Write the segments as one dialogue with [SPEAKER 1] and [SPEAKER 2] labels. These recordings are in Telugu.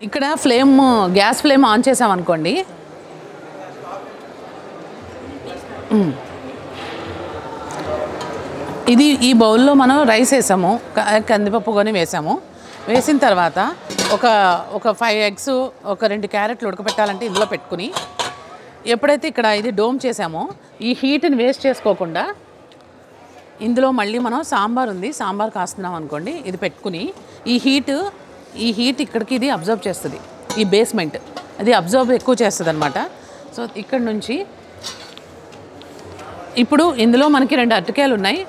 [SPEAKER 1] ఇక్కడ ఫ్లేమ్ గ్యాస్ ఫ్లేమ్ ఆన్ చేసామనుకోండి, ఇది ఈ బౌల్లో మనం రైస్ వేసాము, కందిపప్పు కొని వేసాము. వేసిన తర్వాత ఒక 5 ఎగ్స్, ఒక 2 క్యారెట్లు ఉడకపెట్టాలంటే ఇందులో పెట్టుకుని, ఎప్పుడైతే ఇక్కడ ఇది డోమ్ చేసామో ఈ హీట్ని వేస్ట్ చేసుకోకుండా ఇందులో మళ్ళీ మనం సాంబార్ ఉంది, సాంబార్ కాస్తున్నాం అనుకోండి, ఇది పెట్టుకుని ఈ హీట్ ఇక్కడికి ఇది అబ్జర్వ్ చేస్తుంది. ఈ బేస్మెంట్ అది అబ్జర్వ్ ఎక్కువ చేస్తుంది అనమాట. సో ఇక్కడ నుంచి ఇప్పుడు ఇందులో మనకి 2 అరటికాయలు ఉన్నాయి.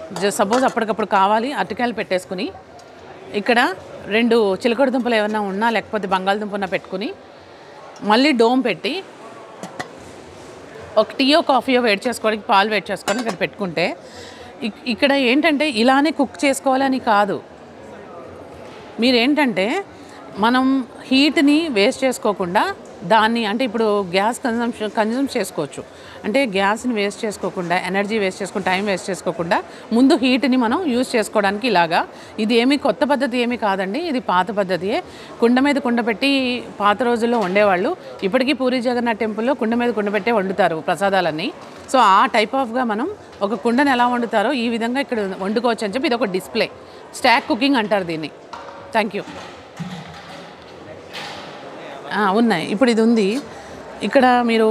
[SPEAKER 1] సపోజ్ అప్పటికప్పుడు కావాలి, అరటికాయలు పెట్టేసుకుని ఇక్కడ 2 చిలకడ దుంపలు ఏమన్నా ఉన్నా లేకపోతే బంగాళదుంప ఉన్నా పెట్టుకుని మళ్ళీ డోమ్ పెట్టి ఒక టీయో కాఫీయో వేడి చేసుకోవడానికి పాలు వేడి చేసుకొని ఇక్కడ పెట్టుకుంటే, ఇక్కడ ఏంటంటే ఇలానే కుక్ చేసుకోవాలని కాదు, మీరేంటంటే మనం హీట్ని వేస్ట్ చేసుకోకుండా దాన్ని, అంటే ఇప్పుడు గ్యాస్ కన్జ్యూమ్ చేసుకోవచ్చు, అంటే గ్యాస్ని వేస్ట్ చేసుకోకుండా, ఎనర్జీ వేస్ట్ చేసుకుని, టైం వేస్ట్ చేసుకోకుండా ముందు హీట్ని మనం యూజ్ చేసుకోవడానికి ఇలాగా. ఇది ఏమీ కొత్త పద్ధతి ఏమీ కాదండి, ఇది పాత పద్ధతియే. కుండ మీద కుండ పెట్టి పాత రోజుల్లో వండేవాళ్ళు. ఇప్పటికీ పూరి జగన్నాథ్ టెంపుల్లో కుండ మీద కుండ పెట్టే వండుతారు ప్రసాదాలన్నీ. సో ఆ టైప్ ఆఫ్గా మనం ఒక కుండను ఎలా వండుతారో ఈ విధంగా ఇక్కడ వండుకోవచ్చు అని చెప్పి ఇది ఒక డిస్ప్లే. స్టాక్ కుకింగ్ అంటారు దీన్ని. Thank you. ఉన్నాయి. ఇప్పుడు ఇది ఉంది ఇక్కడ, మీరు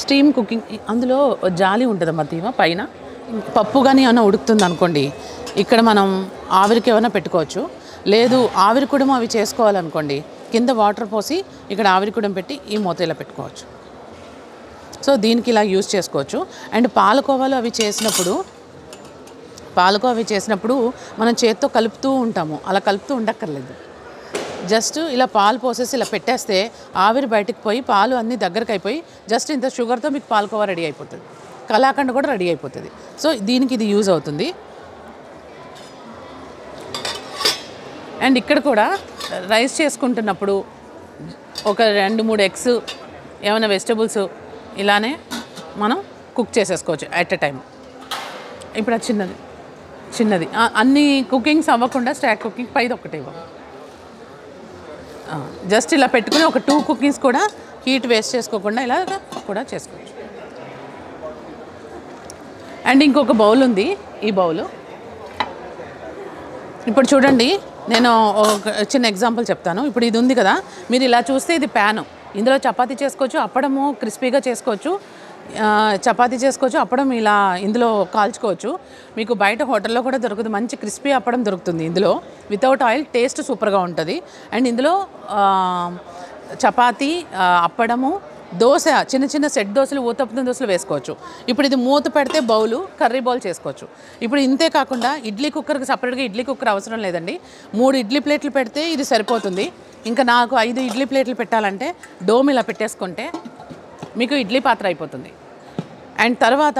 [SPEAKER 1] స్టీమ్ కుకింగ్, అందులో జాలి ఉంటుంది మధ్య పైన. పప్పు కానీ ఏమైనా ఉడుకుతుంది అనుకోండి, ఇక్కడ మనం ఆవిరికి ఏమైనా పెట్టుకోవచ్చు. లేదు ఆవిరికుడం అవి చేసుకోవాలనుకోండి, కింద వాటర్ పోసి ఇక్కడ ఆవిరికుడం పెట్టి ఈ మూత ఇలా పెట్టుకోవచ్చు. సో దీనికి ఇలా యూజ్ చేసుకోవచ్చు. అండ్ పాలకోవాలు అవి చేసినప్పుడు మనం చేత్తో కలుపుతూ ఉంటాము, అలా కలుపుతూ ఉండక్కర్లేదు. జస్ట్ ఇలా పాలు పోసేసి ఇలా పెట్టేస్తే ఆవిరి బయటకు పోయి పాలు అన్నీ దగ్గరకు అయిపోయి జస్ట్ ఇంత షుగర్తో మీకు పాలకోవా రెడీ అయిపోతుంది, కలాకండ్ కూడా రెడీ అయిపోతుంది. సో దీనికి ఇది యూజ్ అవుతుంది. అండ్ ఇక్కడ కూడా రైస్ చేసుకుంటున్నప్పుడు ఒక 2-3 ఎగ్స్, ఏమైనా వెజిటబుల్స్ ఇలానే మనం కుక్ చేసేసుకోవచ్చు అట్ ఎ టైం. ఇప్పుడు అది చిన్నది అన్ని కుకింగ్స్ అవ్వకుండా స్టాక్ కుకింగ్ పైది ఒకటి ఇవ్వం. జస్ట్ ఇలా పెట్టుకుని ఒక 2 కుకింగ్స్ కూడా హీట్ వేస్ట్ చేసుకోకుండా ఇలా కూడా చేసుకోవచ్చు. అండ్ ఇంకొక బౌల్ ఉంది, ఈ బౌలు ఇప్పుడు చూడండి, నేను ఒక చిన్న ఎగ్జాంపుల్ చెప్తాను. ఇప్పుడు ఇది ఉంది కదా, మీరు ఇలా చూస్తే ఇది ప్యాను, ఇందులో చపాతీ చేసుకోవచ్చు, అప్పడము క్రిస్పీగా చేసుకోవచ్చు, చపాతీ చేసుకోవచ్చు, అప్పడం ఇలా ఇందులో కాల్చుకోవచ్చు. మీకు బయట హోటల్లో కూడా దొరుకుతుంది, మంచి క్రిస్పీ అప్పడం దొరుకుతుంది ఇందులో, వితౌట్ ఆయిల్, టేస్ట్ సూపర్గా ఉంటుంది. అండ్ ఇందులో చపాతీ, అప్పడము, దోశ, చిన్న సెట్ దోశలు, ఊతప్పం దోశలు వేసుకోవచ్చు. ఇప్పుడు ఇది మూత పెడితే బౌలు, కర్రీ బౌల్ చేసుకోవచ్చు. ఇప్పుడు ఇంతే కాకుండా ఇడ్లీ కుక్కర్కి సపరేట్గా ఇడ్లీ కుక్కర్ అవసరం లేదండి. 3 ఇడ్లీ ప్లేట్లు పెడితే ఇది సరిపోతుంది. ఇంకా నాకు 5 ఇడ్లీ ప్లేట్లు పెట్టాలంటే డోమ్ ఇలా పెట్టేసుకుంటే మీకు ఇడ్లీ పాత్ర అయిపోతుంది. అండ్ తర్వాత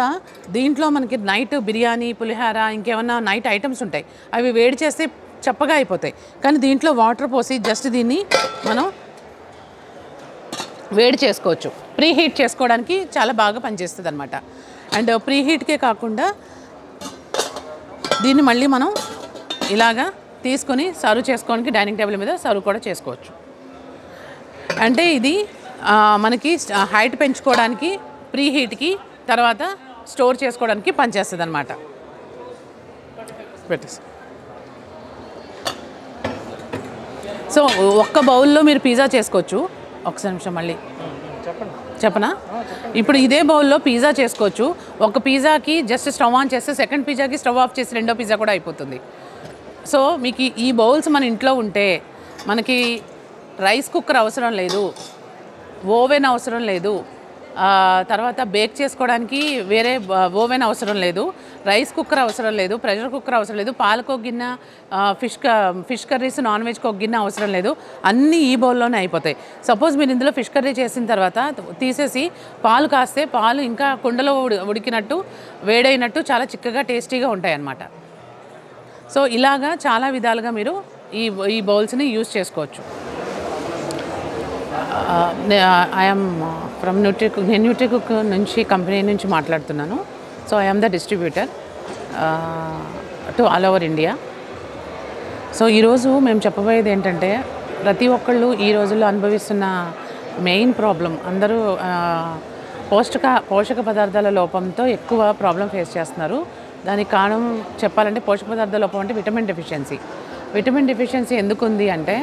[SPEAKER 1] దీంట్లో మనకి నైట్ బిర్యానీ, పులిహార, ఇంకేమన్నా నైట్ ఐటమ్స్ ఉంటాయి, అవి వేడి చేస్తే చప్పగా అయిపోతాయి. కానీ దీంట్లో వాటర్ పోసి జస్ట్ దీన్ని మనం వేడి చేసుకోవచ్చు. ప్రీ హీట్ చేసుకోవడానికి చాలా బాగా పనిచేస్తుంది అనమాట. అండ్ ప్రీ హీట్కే కాకుండా దీన్ని మళ్ళీ మనం ఇలాగా తీసుకొని సర్వ్ చేసుకోవడానికి డైనింగ్ టేబుల్ మీద సర్వ్ కూడా చేసుకోవచ్చు. అంటే ఇది మనకి హైట్ పెంచుకోవడానికి, ప్రీ హీట్కి, తర్వాత స్టోర్ చేసుకోవడానికి పనిచేస్తుంది అనమాట. పెట్టేసి సో ఒక్క బౌల్లో మీరు పిజ్జా చేసుకోవచ్చు. ఒక నిమిషం మళ్ళీ చెప్పనా? ఇప్పుడు ఇదే బౌల్లో పిజ్జా చేసుకోవచ్చు. ఒక పిజ్జాకి జస్ట్ స్టవ్ ఆన్ చేస్తే సెకండ్ పిజ్జాకి స్టవ్ ఆఫ్ చేసి రెండో పిజ్జా కూడా అయిపోతుంది. సో మీకు ఈ బౌల్స్ మన ఇంట్లో ఉంటే మనకి రైస్ కుక్కర్ అవసరం లేదు, ఓవెన్ అవసరం లేదు, తర్వాత బేక్ చేసుకోవడానికి వేరే ఓవెన్ అవసరం లేదు, రైస్ కుక్కర్ అవసరం లేదు, ప్రెషర్ కుక్కర్ అవసరం లేదు, పాలకు ఒక గిన్నె, ఫిష్ కర్రీస్, నాన్ వెజ్కి ఒక గిన్నె అవసరం లేదు. అన్నీ ఈ బౌల్లోనే అయిపోతాయి. సపోజ్ మీరు ఇందులో ఫిష్ కర్రీ చేసిన తర్వాత తీసేసి పాలు కాస్తే పాలు ఇంకా కుండలో ఉడికినట్టు, వేడైనట్టు చాలా చిక్కగా టేస్టీగా ఉంటాయి అన్నమాట. సో ఇలాగా చాలా విధాలుగా మీరు ఈ బౌల్స్ని యూజ్ చేసుకోవచ్చు. ఐఎమ్ ఫ్రమ్ న్యూట్రికుక్ నుంచి, కంపెనీ నుంచి మాట్లాడుతున్నాను. So I'm the distributor to all over India. So ఈరోజు మేము చెప్పబోయేది ఏంటంటే, ప్రతి ఒక్కళ్ళు ఈ రోజుల్లో అనుభవిస్తున్న మెయిన్ ప్రాబ్లం అందరూ పోషక పదార్థాల లోపంతో ఎక్కువ ప్రాబ్లం ఫేస్ చేస్తున్నారు. దానికి కారణం చెప్పాలంటే పోషక పదార్థాల లోపం అంటే విటమిన్ డెఫిషియన్సీ ఎందుకు ఉంది అంటే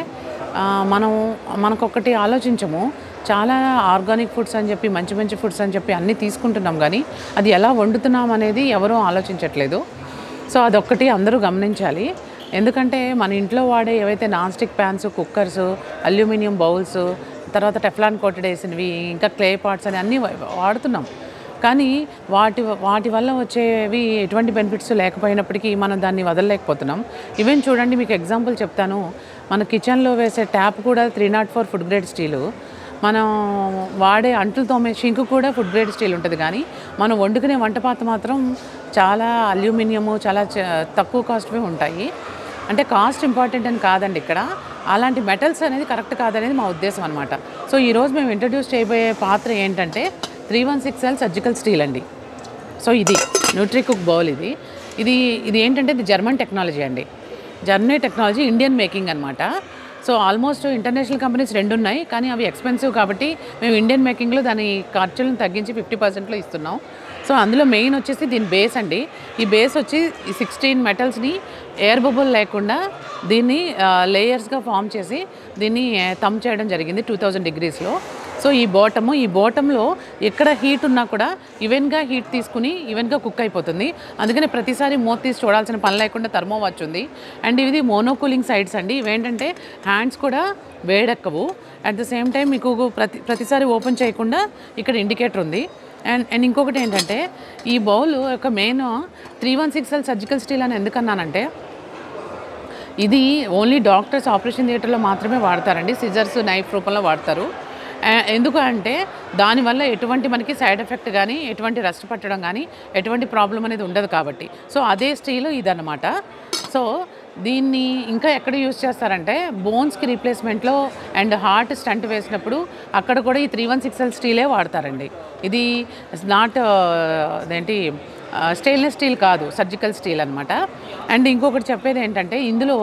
[SPEAKER 1] మనకొకటి ఆలోచించము. చాలా ఆర్గానిక్ ఫుడ్స్ అని చెప్పి మంచి ఫుడ్స్ అని చెప్పి అన్నీ తీసుకుంటున్నాం, కానీ అది ఎలా వండుతున్నాం అనేది ఎవరూ ఆలోచించట్లేదు. సో అదొక్కటి అందరూ గమనించాలి. ఎందుకంటే మన ఇంట్లో వాడే ఏవైతే non stick fans, cookers, aluminium bowls, తర్వాత టెఫ్లాన్ కోటెడ్ వేసినవి, ఇంకా క్లే పాట్స్ అని అన్నీ వాడుతున్నాం. కానీ వాటి వల్ల వచ్చేవి ఎటువంటి బెనిఫిట్స్ లేకపోయినప్పటికీ మనం దాన్ని వదలలేకపోతున్నాం. ఈవెన్ చూడండి, మీకు ఎగ్జాంపుల్ చెప్తాను. మన కిచెన్లో వేసే ట్యాప్ కూడా 304 ఫుడ్ గ్రేడ్ స్టీలు. మనం వాడే అంట్లు తోమే షింక్ కూడా ఫుడ్ గ్రేడ్ స్టీల్ ఉంటుంది. కానీ మనం వండుకునే వంటపాత మాత్రం చాలా అల్యూమినియము, చాలా తక్కువ కాస్ట్వే ఉంటాయి. అంటే కాస్ట్ ఇంపార్టెంట్ అని కాదండి, ఇక్కడ అలాంటి మెటల్స్ అనేది కరెక్ట్ కాదనేది మా ఉద్దేశం అనమాట. సో ఈరోజు మేము ఇంట్రడ్యూస్ చేయబోయే పాత్ర ఏంటంటే 316L సర్జికల్ స్టీల్ అండి. సో ఇది న్యూట్రికుక్ బౌల్. ఇది ఏంటంటే ఇది జర్మన్ టెక్నాలజీ అండి. జర్మనీ టెక్నాలజీ, ఇండియన్ మేకింగ్ అనమాట. సో ఆల్మోస్ట్ ఇంటర్నేషనల్ కంపెనీస్ 2 ఉన్నాయి, కానీ అవి ఎక్స్పెన్సివ్ కాబట్టి మేము ఇండియన్ మేకింగ్లో దాని ఖర్చులను తగ్గించి 50%లో ఇస్తున్నాం. సో అందులో మెయిన్ వచ్చేసి దీని బేస్ అండి. ఈ బేస్ వచ్చి 16 మెటల్స్ని ఎయిర్ బబుల్ లేకుండా దీన్ని లేయర్స్గా ఫామ్ చేసి దీన్ని థమ్ చేయడం జరిగింది 2000 degreesలో. సో ఈ బాటంలో ఎక్కడ హీట్ ఉన్నా కూడా ఈవెన్గా హీట్ తీసుకుని ఈవెన్గా కుక్ అయిపోతుంది. అందుకని ప్రతిసారి మూత తీసి చూడాల్సిన పని లేకుండా థర్మో వాచ్ ఉంది. అండ్ ఇది మోనోకూలింగ్ సైడ్స్ అండి. ఇవేంటంటే హ్యాండ్స్ కూడా వేడెక్కవు. అట్ ద సేమ్ టైం మీకు ప్రతిసారి ఓపెన్ చేయకుండా ఇక్కడ ఇండికేటర్ ఉంది. అండ్ ఇంకొకటి ఏంటంటే ఈ బౌల్ యొక్క మెయిన్ 316L సర్జికల్ స్టీల్ అని ఎందుకన్నానంటే ఇది ఓన్లీ డాక్టర్స్ ఆపరేషన్ థియేటర్లో మాత్రమే వాడతారండి. సిజర్స్, నైఫ్ రూపంలో వాడతారు. ఎందుకు అంటే దానివల్ల ఎటువంటి మనకి సైడ్ ఎఫెక్ట్ కానీ, ఎటువంటి రస్ట్ పట్టడం కానీ, ఎటువంటి ప్రాబ్లం అనేది ఉండదు కాబట్టి. సో అదే స్టీల్ ఇదన్నమాట. సో దీన్ని ఇంకా ఎక్కడ యూజ్ చేస్తారంటే బోన్స్కి రీప్లేస్మెంట్లో అండ్ హార్ట్ స్టంట్ వేసినప్పుడు అక్కడ కూడా ఈ 316L స్టీలే వాడతారండి. ఇది నాట్ అదేంటి స్టెయిన్లెస్ స్టీల్ కాదు, సర్జికల్ స్టీల్ అనమాట. అండ్ ఇంకొకటి చెప్పేది ఏంటంటే ఇందులో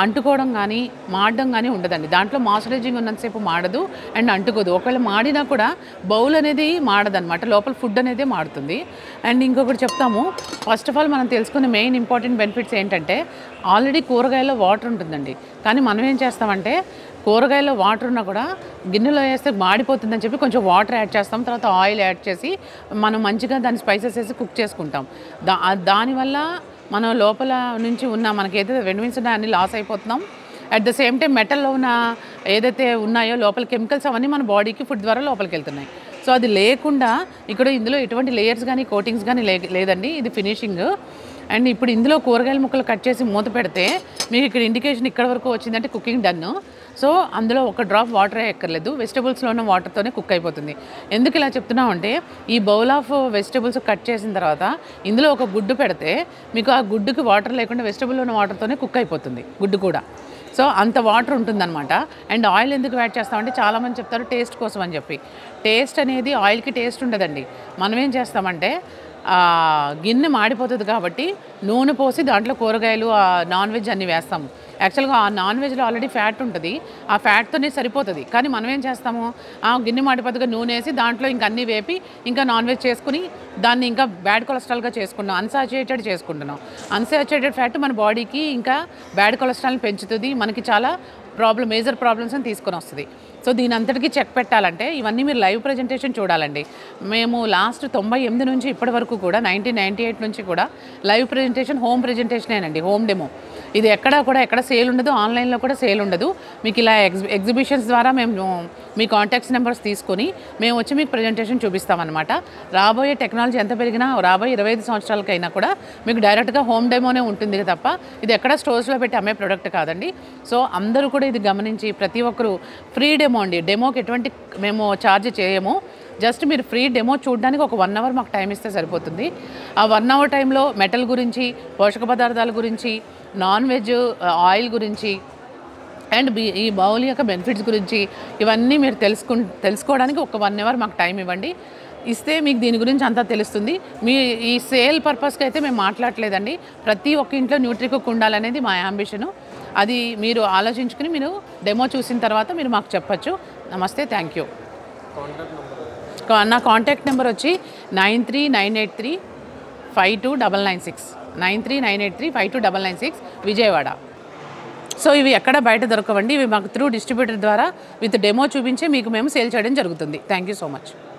[SPEAKER 1] అంటుకోవడం కానీ మాడడం కానీ ఉండదండి. దాంట్లో మాయిశ్చరైజింగ్ ఉన్నంతసేపు మాడదు అండ్ అంటుకోదు. ఒకవేళ మాడినా కూడా బౌల్ అనేది మాడదనమాట, లోపల ఫుడ్ అనేది మాడుతుంది. అండ్ ఇంకొకటి చెప్తాము, ఫస్ట్ ఆఫ్ ఆల్ మనం తెలుసుకునే మెయిన్ ఇంపార్టెంట్ బెనిఫిట్స్ ఏంటంటే ఆల్రెడీ కూరగాయల్లో వాటర్ ఉంటుందండి. కానీ మనం ఏం చేస్తామంటే కూరగాయల్లో వాటర్ ఉన్నా కూడా గిన్నెలో వేస్తే మాడిపోతుందని చెప్పి కొంచెం వాటర్ యాడ్ చేస్తాం, తర్వాత ఆయిల్ యాడ్ చేసి మనం మంచిగా దాన్ని స్పైసెస్ వేసి కుక్ చేసుకుంటాం. దానివల్ల మనం లోపల నుంచి ఉన్న మనకి ఏదైతే విటమిన్స్ ఉన్నాయో అన్నీ లాస్ అయిపోతున్నాం. అట్ ద సేమ్ టైం మెటల్లో ఉన్న ఏదైతే ఉన్నాయో లోపల కెమికల్స్ అవన్నీ మన బాడీకి ఫుడ్ ద్వారా లోపలికి వెళ్తున్నాయి. సో అది లేకుండా ఇందులో ఎటువంటి లేయర్స్ కానీ కోటింగ్స్ కానీ లేదండి. ఇది ఫినిషింగ్. అండ్ ఇప్పుడు ఇందులో కూరగాయల ముక్కలు కట్ చేసి మూత పెడితే మీకు ఇక్కడ ఇండికేషన్ ఇక్కడ వరకు వచ్చిందంటే కుకింగ్ డన్. సో అందులో ఒక డ్రాప్ వాటరే ఎక్కర్లేదు, వెజిటబుల్స్లో ఉన్న వాటర్తోనే కుక్ అయిపోతుంది. ఎందుకు ఇలా చెప్తున్నామంటే ఈ బౌల్ ఆఫ్ వెజిటబుల్స్ కట్ చేసిన తర్వాత ఇందులో ఒక గుడ్డు పెడితే మీకు ఆ గుడ్డుకి వాటర్ లేకుండా వెజిటబుల్లో ఉన్న వాటర్తోనే కుక్ అయిపోతుంది గుడ్డు కూడా. సో అంత వాటర్ ఉంటుందన్నమాట. అండ్ ఆయిల్ ఎందుకు యాడ్ చేస్తామంటే చాలామంది చెప్తారు టేస్ట్ కోసం అని చెప్పి. టేస్ట్ అనేది ఆయిల్కి టేస్ట్ ఉండదండి. మనం ఏం చేస్తామంటే గిన్నె మాడిపోతుంది కాబట్టి నూనె పోసి దాంట్లో కూరగాయలు, నాన్ వెజ్ అన్నీ వేస్తాము. యాక్చువల్గా ఆ నాన్ వెజ్లో ఆల్రెడీ ఫ్యాట్ ఉంటుంది, ఆ ఫ్యాట్తోనే సరిపోతుంది. కానీ మనం ఏం చేస్తాము, గిన్నె మాడిపోతుందిగా నూనె వేసి దాంట్లో ఇంకా అన్నీ వేపి ఇంకా నాన్ వెజ్ చేసుకుని దాన్ని ఇంకా బ్యాడ్ కొలెస్ట్రాల్గా చేసుకుంటున్నాం, అన్సాచురేటెడ్ చేసుకుంటున్నాం. అన్సాచురేటెడ్ ఫ్యాట్ మన బాడీకి ఇంకా బ్యాడ్ కొలెస్ట్రాల్ని పెంచుతుంది, మనకి చాలా మేజర్ ప్రాబ్లమ్స్ని తీసుకొని వస్తుంది. సో దీని అంతటికీ చెక్ పెట్టాలంటే ఇవన్నీ మీరు లైవ్ ప్రజెంటేషన్ చూడాలండి. మేము లాస్ట్ 98 నుంచి ఇప్పటి వరకు కూడా 1998 నుంచి కూడా లైవ్ ప్రజెంటేషన్, హోమ్ ప్రజెంటేషనేనండి, హోమ్ డెమో. ఇది ఎక్కడ సేల్ ఉండదు, ఆన్లైన్లో కూడా సేల్ ఉండదు. మీకు ఇలా ఎగ్జిబిషన్స్ ద్వారా మేము మీ కాంటాక్ట్స్ నెంబర్స్ తీసుకొని మేము వచ్చి మీకు ప్రజెంటేషన్ చూపిస్తామన్నమాట. రాబోయే టెక్నాలజీ ఎంత పెరిగినా రాబోయే 25 సంవత్సరాలకైనా కూడా మీకు డైరెక్ట్గా హోమ్ డెమోనే ఉంటుంది తప్ప ఇది ఎక్కడ స్టోర్స్లో పెట్టి అమ్మే ప్రోడక్ట్ కాదండి. సో అందరూ కూడా ఇది గమనించి ప్రతి ఒక్కరూ ఫ్రీ డెమో అండి. డెమోకి ఎటువంటి మేము ఛార్జ్ చేయము. జస్ట్ మీరు ఫ్రీ డెమో చూడడానికి ఒక 1 అవర్ మాకు టైం ఇస్తే సరిపోతుంది. ఆ 1 అవర్ టైంలో మెటల్ గురించి, పోషక పదార్థాల గురించి, నాన్ వెజ్, ఆయిల్ గురించి అండ్ ఈ బౌల్ యొక్క బెనిఫిట్స్ గురించి ఇవన్నీ మీరు తెలుసుకోవడానికి ఒక 1 అవర్ మాకు టైం ఇవ్వండి. ఇస్తే మీకు దీని గురించి అంతా తెలుస్తుంది. మీ ఈ సేల్ పర్పస్కి అయితే మేము మాట్లాడలేదండి. ప్రతి ఒక్క ఇంట్లో న్యూట్రికుక్ ఉండాలనేది మా యాంబిషను. అది మీరు ఆలోచించుకుని మీరు డెమో చూసిన తర్వాత మీరు మాకు చెప్పచ్చు. నమస్తే, థ్యాంక్ యూ. నా కాంటాక్ట్ నెంబర్ వచ్చి 9398352996 9398352996 విజయవాడ. సో ఇవి ఎక్కడ బయట దొరకవండి. ఇవి మాకు త్రూ డిస్ట్రిబ్యూటర్ ద్వారా విత్ డెమో చూపించే మీకు మేము సేల్ చేయడం జరుగుతుంది. Thank you so much.